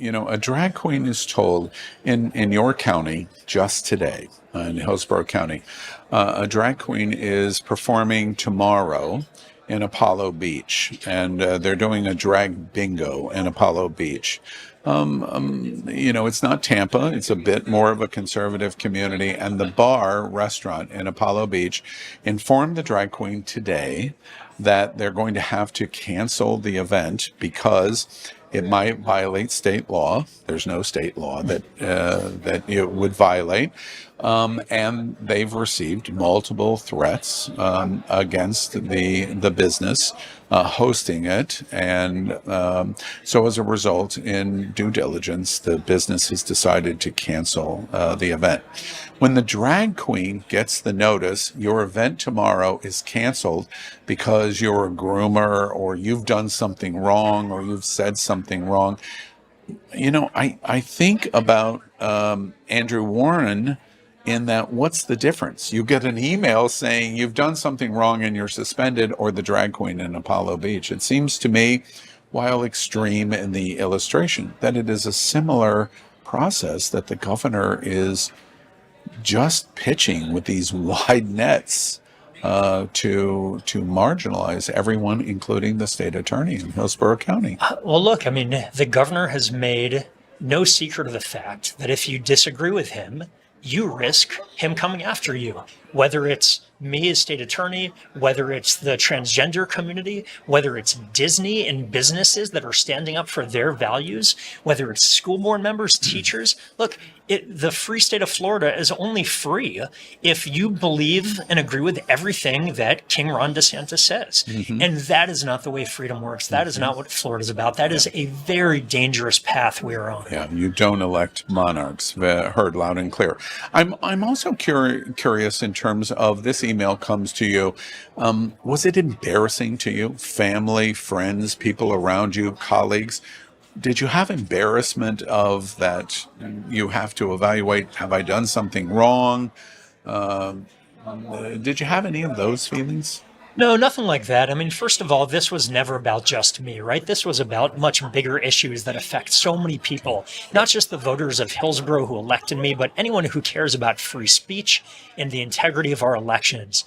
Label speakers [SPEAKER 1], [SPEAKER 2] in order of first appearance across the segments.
[SPEAKER 1] a drag queen is told in your county just today, in Hillsborough County, a drag queen is performing tomorrow in Apollo Beach, and they're doing a drag bingo in Apollo Beach. It's not Tampa. It's a bit more of a conservative community. And the bar restaurant in Apollo Beach informed the drag queen today that they're going to have to cancel the event because it might violate state law. There's no state law that it would violate. And they've received multiple threats against the business hosting it. And so as a result, in due diligence, the business has decided to cancel the event. When the drag queen gets the notice, your event tomorrow is canceled because you're a groomer or you've done something wrong or you've said something wrong. I think about Andrew Warren in that what's the difference? You get an email saying you've done something wrong and you're suspended, or the drag queen in Apollo Beach. It seems to me, while extreme in the illustration, that it is a similar process that the governor is just pitching with these wide nets to marginalize everyone, including the state attorney in Hillsborough County.
[SPEAKER 2] Well, look, I mean, the governor has made no secret of the fact that if you disagree with him, you risk him coming after you, whether it's me as state attorney, whether it's the transgender community, whether it's Disney and businesses that are standing up for their values, whether it's school board members, teachers. Look, the free state of Florida is only free if you believe and agree with everything that King Ron DeSantis says. Mm-hmm. And that is not the way freedom works. That is not what Florida is about. That is a very dangerous path we are on.
[SPEAKER 1] Yeah, you don't elect monarchs, heard loud and clear. I'm also curious in terms of this email comes to you. Was it embarrassing to you? Family, friends, people around you, colleagues? Did you have embarrassment of that you have to evaluate, have I done something wrong? Did you have any of those feelings?
[SPEAKER 2] No, nothing like that. I mean, first of all, this was never about just me, right? This was about much bigger issues that affect so many people, not just the voters of Hillsborough who elected me, but anyone who cares about free speech and the integrity of our elections.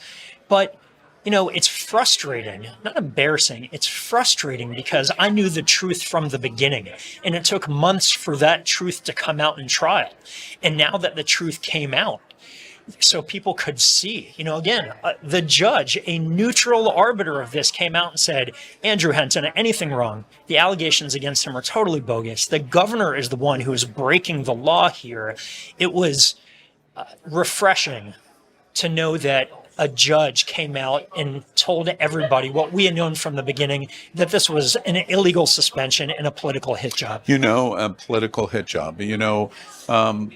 [SPEAKER 2] But it's frustrating, not embarrassing. It's frustrating because I knew the truth from the beginning, and it took months for that truth to come out in trial. And now that the truth came out, so people could see, again, the judge, a neutral arbiter of this, came out and said, Andrew hadn't done anything wrong. The allegations against him are totally bogus. The governor is the one who is breaking the law here. It was refreshing to know that a judge came out and told everybody what we had known from the beginning, that this was an illegal suspension and a political hit job.
[SPEAKER 1] A political hit job.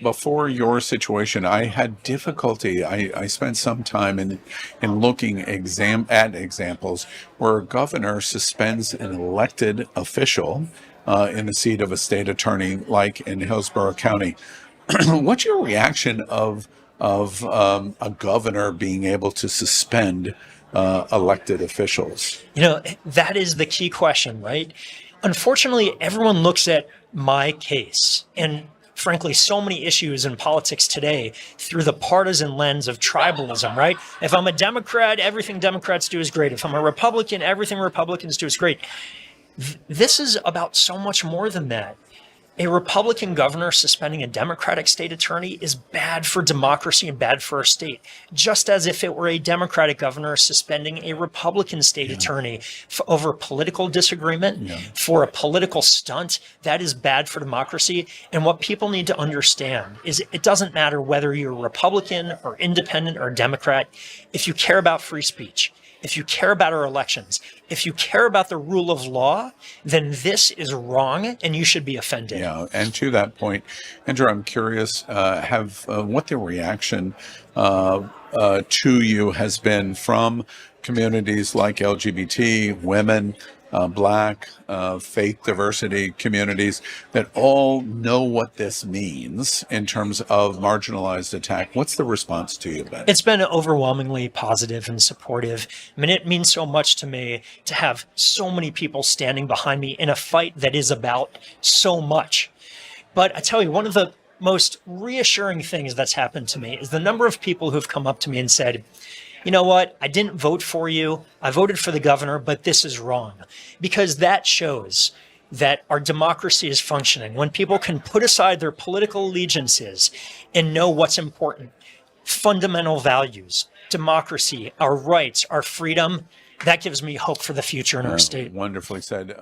[SPEAKER 1] Before your situation, I had difficulty. I spent some time in looking at examples where a governor suspends an elected official in the seat of a state attorney, like in Hillsborough County. What's your reaction of a governor being able to suspend elected officials?
[SPEAKER 2] That is the key question, right? Unfortunately, everyone looks at my case and frankly, so many issues in politics today through the partisan lens of tribalism, right? If I'm a Democrat, everything Democrats do is great. If I'm a Republican, everything Republicans do is great. This is about so much more than that. A Republican governor suspending a Democratic state attorney is bad for democracy and bad for our state, just as if it were a Democratic governor suspending a Republican state attorney over political disagreement, for a political stunt. That is bad for democracy. And what people need to understand is it doesn't matter whether you're Republican or independent or Democrat. If you care about free speech, if you care about our elections, if you care about the rule of law, then this is wrong and you should be offended.
[SPEAKER 1] Yeah, and to that point, Andrew, I'm curious, what the reaction to you has been from communities like LGBT, women, Black, faith diversity communities that all know what this means in terms of marginalized attack. What's the response to you, Ben?
[SPEAKER 2] It's been overwhelmingly positive and supportive. I mean, it means so much to me to have so many people standing behind me in a fight that is about so much. But I tell you, one of the most reassuring things that's happened to me is the number of people who've come up to me and said, you know what, I didn't vote for you. I voted for the governor, but this is wrong. Because that shows that our democracy is functioning. When people can put aside their political allegiances and know what's important, fundamental values, democracy, our rights, our freedom, that gives me hope for the future in our state.
[SPEAKER 1] Wonderfully said.